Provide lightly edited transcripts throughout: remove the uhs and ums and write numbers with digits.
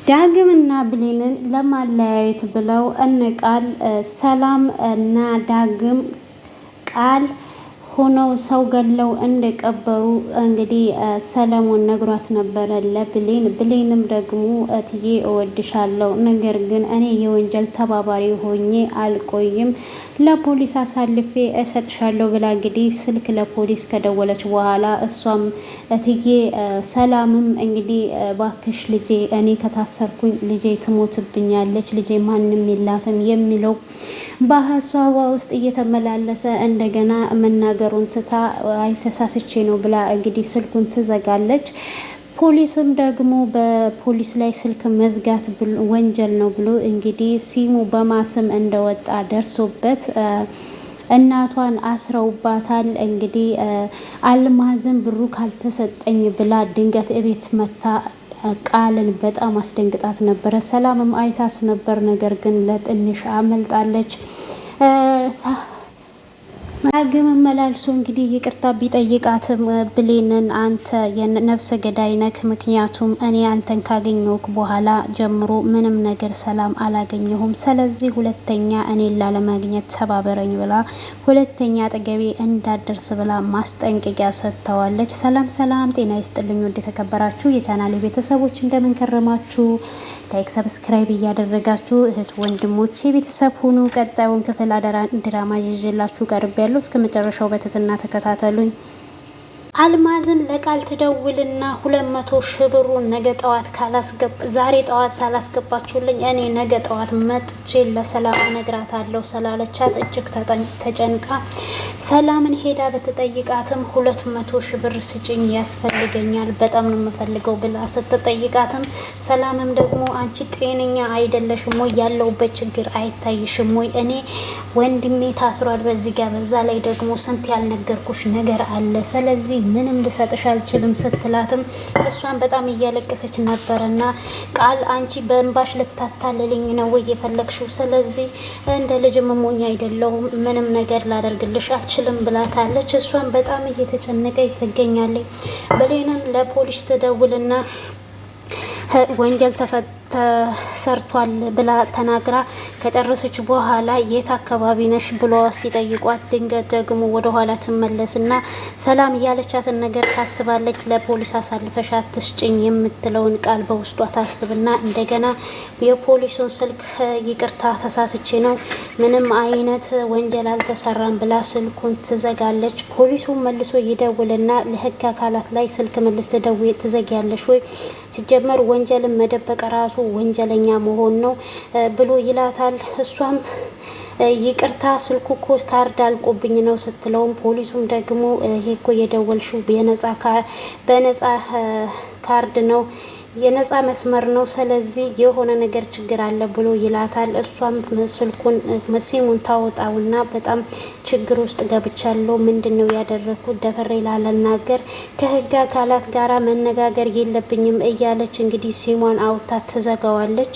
ዳግምና ብሌንን ለማለያየት ብለው እንቃል ሰላም እና ዳግም ቃል ሆነው ሰው ገለው እንደቀበሩ እንግዲህ ሰለሞን ነግሯት ነበረ ብሌንም ደግሞ እትዬ እወድሻለሁ፣ ነገር ግን እኔ የወንጀል ተባባሪ ሆኜ አልቆይም፣ ለፖሊስ አሳልፌ እሰጥሻለሁ ብላ እንግዲህ ስልክ ለፖሊስ ከደወለች በኋላ እሷም እትዬ ሰላምም እንግዲህ ባክሽ ልጄ እኔ ከታሰርኩኝ ልጄ ትሞትብኛለች፣ ልጄ ማንም የላትም የሚለው በሀሳቧ ውስጥ እየተመላለሰ እንደገና መናገሩን ትታ አይተሳስቼ ነው ብላ እንግዲህ ስልኩን ትዘጋለች። ፖሊስም ደግሞ በፖሊስ ላይ ስልክ መዝጋት ወንጀል ነው ብሎ እንግዲህ ሲሙ በማስም እንደወጣ ደርሶበት እናቷን አስረውባታል። እንግዲህ አልማዝም ብሩ ካልተሰጠኝ ብላ ድንገት እቤት መታ ቃልን በጣም አስደንግጣት ነበረ። ሰላምም አይታስ ነበር፣ ነገር ግን ለትንሽ አመልጣለች። ዳግም መላልሶ እንግዲህ ይቅርታ ቢጠይቃትም ብሌንን አንተ የነፍሰ ገዳይ ነክ፣ ምክንያቱም እኔ አንተን ካገኘሁክ በኋላ ጀምሮ ምንም ነገር ሰላም አላገኘሁም፣ ስለዚህ ሁለተኛ እኔን ላለማግኘት ተባበረኝ ብላ ሁለተኛ አጠገቤ እንዳደርስ ብላ ማስጠንቀቂያ ሰጥተዋለች። ሰላም ሰላም፣ ጤና ይስጥልኝ ወደ ተከበራችሁ የቻናሌ ቤተሰቦች እንደምን ከረማችሁ? ላይክ ሰብስክራይብ እያደረጋችሁ እህት ወንድሞቼ ቤተሰብ ሁኑ። ቀጣዩን ክፍል ድራማ ይዤላችሁ ቀርቤያለሁ። እስከ መጨረሻው በትህትና ተከታተሉኝ። አልማዝን ለቃል ትደውልና 200 ሺህ ብሩን ነገ ጠዋት ዛሬ ጠዋት ሳላስገባችሁልኝ እኔ ነገ ጠዋት መጥቼ ለሰላም እነግራታለሁ ስላለቻት እጅግ ተጨንቃ ሰላምን ሄዳ በተጠይቃትም 200 ሺህ ብር ስጭኝ ያስፈልገኛል፣ በጣም ነው የምፈልገው ብላ ስትጠይቃትም ሰላምም ደግሞ አንቺ ጤነኛ አይደለሽም ወይ? ያለውበት ችግር አይታይሽም ወይ? እኔ ወንድሜ ታስሯል በዚህ ጋር፣ በዛ ላይ ደግሞ ስንት ያልነገርኩሽ ነገር አለ፣ ስለዚህ ምንም ልሰጥሽ አልችልም ስትላትም እሷን በጣም እያለቀሰች ነበረና ቃል አንቺ በእንባሽ ልታታልልኝ ነው ወይ የፈለግሽው? ስለዚህ እንደ ልጅ መሞኝ አይደለሁም፣ ምንም ነገር ላደርግልሽ አልችልም ብላታለች። እሷን በጣም እየተጨነቀች ትገኛለች። ብሌንም ለፖሊስ ትደውልና ወንጀል ተሰርቷል ብላ ተናግራ ከጨረሰች በኋላ የት አካባቢ ነሽ ብሎ ሲጠይቋት ድንገት ደግሞ ወደ ኋላ ትመለስና ሰላም እያለቻትን ነገር ታስባለች። ለፖሊስ አሳልፈሽ አትስጭኝ የምትለውን ቃል በውስጧ ታስብና እንደገና የፖሊሱን ስልክ ይቅርታ ተሳስቼ ነው፣ ምንም አይነት ወንጀል አልተሰራም ብላ ስልኩን ትዘጋለች። ፖሊሱ መልሶ ይደውልና ለህግ አካላት ላይ ስልክ መልስ ትዘጊያለሽ ወይ? ሲጀመር ወንጀልን መደበቅ ራሱ ወንጀለኛ መሆን ነው ብሎ ይላታል። እሷም ይቅርታ ስልኩ እኮ ካርድ አልቆብኝ ነው ስትለውም ፖሊሱም ደግሞ ይሄ እኮ የደወልሽው በነፃ ካርድ ነው፣ የነፃ መስመር ነው፣ ስለዚህ የሆነ ነገር ችግር አለ ብሎ ይላታል። እሷም ስልኩን ሲሙን ታወጣውና በጣም ችግር ውስጥ ገብቻለሁ፣ ምንድነው ያደረኩት? ደፈሬ ላለናገር ከህግ አካላት ጋራ መነጋገር የለብኝም እያለች እንግዲህ ሲሟን አውጥታ ትዘጋዋለች።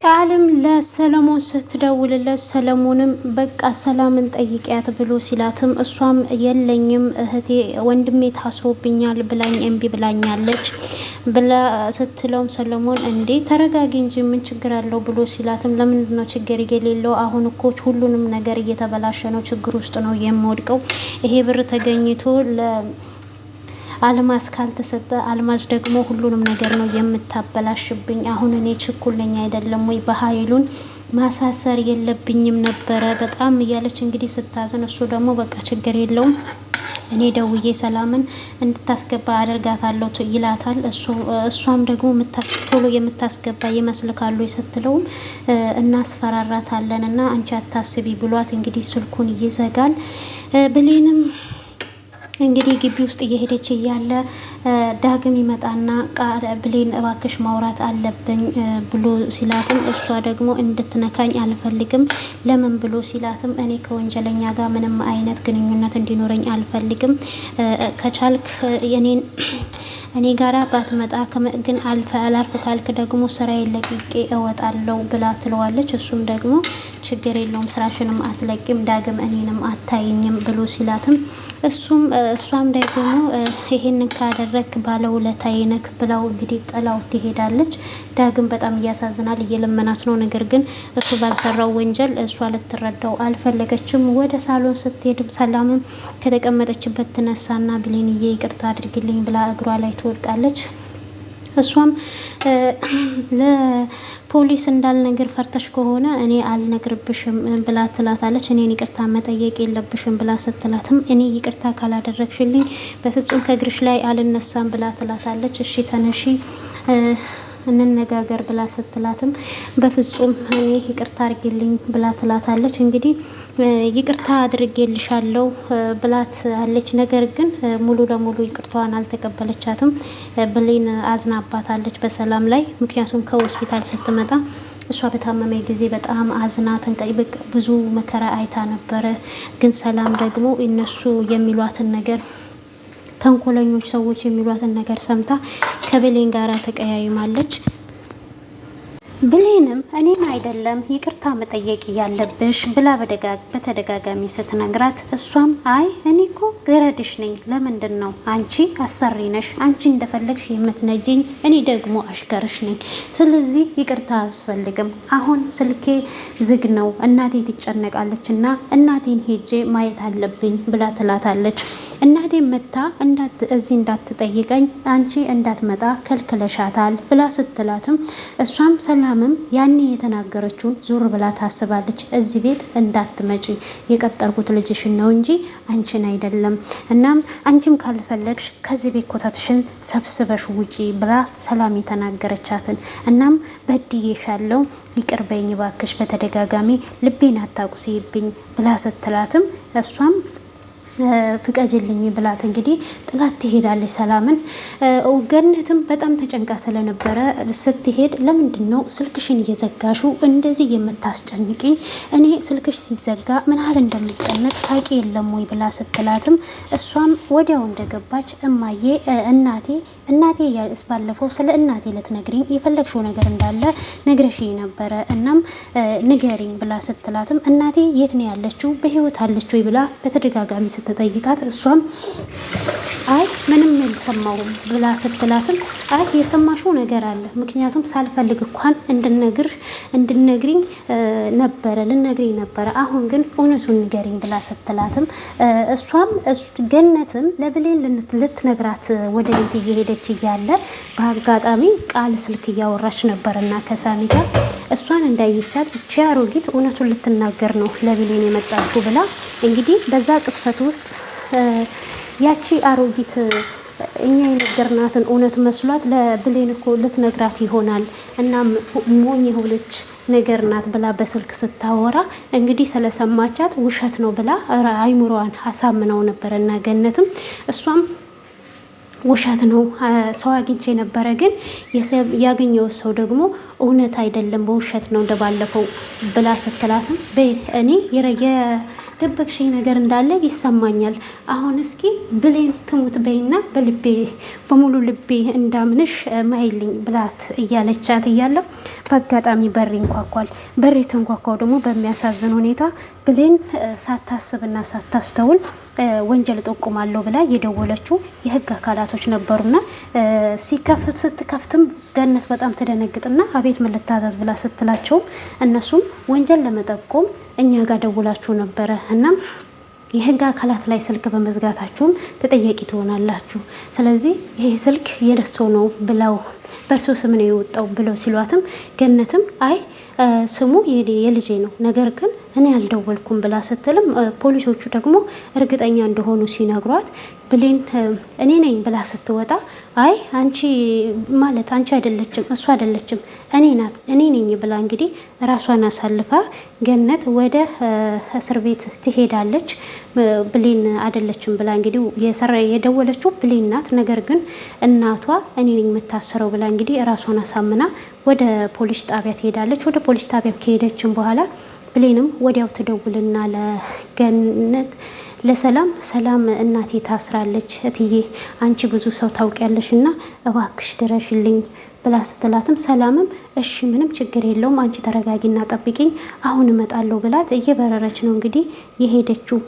ቃልም ለሰለሞን ስትደውልለት ሰለሞንም በቃ ሰላምን ጠይቂያት ብሎ ሲላትም እሷም የለኝም እህቴ ወንድሜ ታስሮብኛል ብላኝ እምቢ ብላኛለች ብላ ስትለውም ሰለሞን እንዴ ተረጋጊ እንጂ ምን ችግር አለው ብሎ ሲላትም ለምንድን ነው ችግር የሌለው? አሁን እኮ ሁሉንም ነገር እየተበላሸ ነው፣ ችግር ውስጥ ነው የምወድቀው። ይሄ ብር ተገኝቶ አልማዝ ካልተሰጠ አልማዝ ደግሞ ሁሉንም ነገር ነው የምታበላሽብኝ። አሁን እኔ ችኩል ነኝ አይደለም ወይ? በኃይሉን ማሳሰር የለብኝም ነበረ በጣም እያለች እንግዲህ ስታዝን፣ እሱ ደግሞ በቃ ችግር የለውም እኔ ደውዬ ሰላምን እንድታስገባ አደርጋታለሁ ይላታል። እሷም ደግሞ ቶሎ የምታስገባ ይመስልካሉ ስትለውም እናስፈራራታለን እና አንቺ አታስቢ ብሏት እንግዲህ ስልኩን ይዘጋል። ብሌንም እንግዲህ ግቢ ውስጥ እየሄደች እያለ ዳግም ይመጣና ብሌን እባክሽ ማውራት አለብኝ ብሎ ሲላትም እሷ ደግሞ እንድትነካኝ አልፈልግም ለምን ብሎ ሲላትም እኔ ከወንጀለኛ ጋር ምንም አይነት ግንኙነት እንዲኖረኝ አልፈልግም፣ ከቻልክ እኔ ጋራ ባትመጣ ግን አላርፍ ካልክ ደግሞ ስራዬን ለቅቄ እወጣለሁ ብላ ትለዋለች። እሱም ደግሞ ችግር የለውም ስራሽንም አትለቂም ዳግም እኔንም አታይኝም ብሎ ሲላትም እሷም ደግሞ ይሄንን ካደረክ ባለውለታዬ ነክ ብላው እንግዲህ ጥላው ትሄዳለች። ዳግም በጣም እያሳዝናል፣ እየለመናት ነው። ነገር ግን እሱ ባልሰራው ወንጀል እሷ ልትረዳው አልፈለገችም። ወደ ሳሎን ስትሄድም ሰላምም ከተቀመጠችበት ትነሳና ብሌንዬ ይቅርታ አድርግልኝ ብላ እግሯ ላይ ትወድቃለች። እሷም ለፖሊስ እንዳልነግር ፈርተሽ ከሆነ እኔ አልነግርብሽም ብላ ትላታለች። እኔን ይቅርታ መጠየቅ የለብሽም ብላ ስትላትም እኔ ይቅርታ ካላደረግሽልኝ በፍጹም ከእግርሽ ላይ አልነሳም ብላ ትላታለች። እሺ ተነሺ እንነጋገር ብላ ስትላትም በፍጹም እኔ ይቅርታ አድርጌልኝ ብላ ትላታለች። እንግዲህ ይቅርታ አድርጌልሻለሁ ብላት አለች። ነገር ግን ሙሉ ለሙሉ ይቅርታዋን አልተቀበለቻትም። ብሌን አዝናባታለች በሰላም ላይ። ምክንያቱም ከሆስፒታል ስትመጣ እሷ በታመመ ጊዜ በጣም አዝና ተንቀይብቅ ብዙ መከራ አይታ ነበረ። ግን ሰላም ደግሞ እነሱ የሚሏትን ነገር ተንኮለኞች ሰዎች የሚሏትን ነገር ሰምታ ከብሌን ጋራ ተቀያይማለች። ብሌንም እኔም አይደለም ይቅርታ መጠየቅ ያለብሽ ብላ በተደጋጋሚ ስትነግራት እሷም አይ እኔ እኮ ገረድሽ ነኝ፣ ለምንድን ነው አንቺ አሰሪ ነሽ፣ አንቺ እንደፈለግሽ የምትነጂኝ፣ እኔ ደግሞ አሽከርሽ ነኝ፣ ስለዚህ ይቅርታ አያስፈልግም፣ አሁን ስልኬ ዝግ ነው፣ እናቴ ትጨነቃለች እና እናቴን ሄጄ ማየት አለብኝ ብላ ትላታለች። እናቴ መታ እዚህ እንዳትጠይቀኝ አንቺ እንዳትመጣ ከልክለሻታል ብላ ስትላትም እሷም ሰላምም ያኔ የተናገረችውን ዙር ብላ ታስባለች። እዚህ ቤት እንዳትመጪ የቀጠርኩት ልጅሽን ነው እንጂ አንቺን አይደለም። እናም አንቺም ካልፈለግሽ ከዚህ ቤት ኮታትሽን ሰብስበሽ ውጪ ብላ ሰላም የተናገረቻትን እናም በድዬሻለሁ ይቅር በይኝ ባክሽ፣ በተደጋጋሚ ልቤን አታቁሲብኝ ብላ ስትላትም እሷም ፍቀጅልኝ ብላት እንግዲህ ጥላት ትሄዳለች ሰላምን። ገነትም በጣም ተጨንቃ ስለነበረ ስትሄድ ለምንድን ነው ስልክሽን እየዘጋሹ እንደዚህ የምታስጨንቅኝ? እኔ ስልክሽ ሲዘጋ ምን ያህል እንደምጨነቅ ታውቂ የለም ወይ ብላ ስትላትም እሷም ወዲያው እንደገባች እማዬ እናቴ ባለፈው ስለ እናቴ ልትነግሪኝ የፈለግሽው ነገር እንዳለ ነግረሽኝ ነበረ፣ እናም ንገሪኝ ብላ ስትላትም እናቴ የት ነው ያለችው? በህይወት አለች ወይ ብላ በተደጋጋሚ ስትጠይቃት እሷም አይ ምንም አልሰማሁም ብላ ስትላትም አይ የሰማሽው ነገር አለ፣ ምክንያቱም ሳልፈልግ እንኳን እንድነግሪኝ ነበረ ልነግሪኝ ነበረ፣ አሁን ግን እውነቱን ንገሪኝ ብላ ስትላትም እሷም ገነትም ለብሌን ልትነግራት ወደ ቤት እየሄደች እያለ በአጋጣሚ ቃል ስልክ እያወራች ነበርና ከሳሚ ጋር እሷን እንዳይቻል እቺ አሮጊት እውነቱን ልትናገር ነው ለብሌን የመጣችው ብላ እንግዲህ በዛ ቅስፈት ውስጥ ያቺ አሮጊት እኛ የነገርናትን እውነት መስሏት ለብሌን እኮ ልትነግራት ይሆናል እና ሞኝ የሆነች ነገር ናት ብላ በስልክ ስታወራ እንግዲህ ስለሰማቻት ውሸት ነው ብላ አይምሮዋን አሳምነው ነበር እና ገነትም እሷም ውሸት ነው ሰው አግኝቼ ነበረ፣ ግን ያገኘው ሰው ደግሞ እውነት አይደለም በውሸት ነው እንደባለፈው ብላ ስትላትም እኔ የደበቅሽኝ ነገር እንዳለ ይሰማኛል፣ አሁን እስኪ ብሌን ትሙት በይና በሙሉ ልቤ እንዳምንሽ ማይልኝ ብላት እያለቻት እያለው በአጋጣሚ በር ይንኳኳል። በር የተንኳኳው ደግሞ በሚያሳዝን ሁኔታ ብሌን ሳታስብና ሳታስተውል ወንጀል ጠቁማለሁ ብላ የደወለችው የህግ አካላቶች ነበሩና ስትከፍትም ገነት በጣም ትደነግጥና አቤት ምን ልታዘዝ ብላ ስትላቸው እነሱም ወንጀል ለመጠቆም እኛ ጋር ደውላችሁ ነበረ እና የህግ አካላት ላይ ስልክ በመዝጋታችሁም ተጠያቂ ትሆናላችሁ፣ ስለዚህ ይሄ ስልክ የደርሶ ነው ብለው በእርሶ ስም ነው የወጣው ብለው ሲሏትም ገነትም አይ ስሙ የልጄ ነው፣ ነገር ግን እኔ አልደወልኩም ብላ ስትልም ፖሊሶቹ ደግሞ እርግጠኛ እንደሆኑ ሲነግሯት ብሌን እኔ ነኝ ብላ ስትወጣ አይ አንቺ አይደለችም እሷ አይደለችም እኔ ነኝ ብላ እንግዲህ ራሷን አሳልፋ ገነት ወደ እስር ቤት ትሄዳለች። ብሌን አይደለችም ብላ እንግዲህ የደወለችው ብሌን ናት፣ ነገር ግን እናቷ እኔ ነኝ የምታሰረው ብላ እንግዲህ ራሷን አሳምና ወደ ፖሊስ ጣቢያ ትሄዳለች። ወደ ፖሊስ ጣቢያ ከሄደችን በኋላ ብሌንም ወዲያው ትደውልና ለገነት ሰላም እናቴ ታስራለች፣ እትዬ አንቺ ብዙ ሰው ታውቂያለሽ እና እባክሽ ድረሽልኝ ብላ ስትላትም ሰላምም እሺ ምንም ችግር የለውም አንቺ ተረጋጊና ጠብቂኝ አሁን እመጣለሁ ብላት እየበረረች ነው እንግዲህ የሄደችው።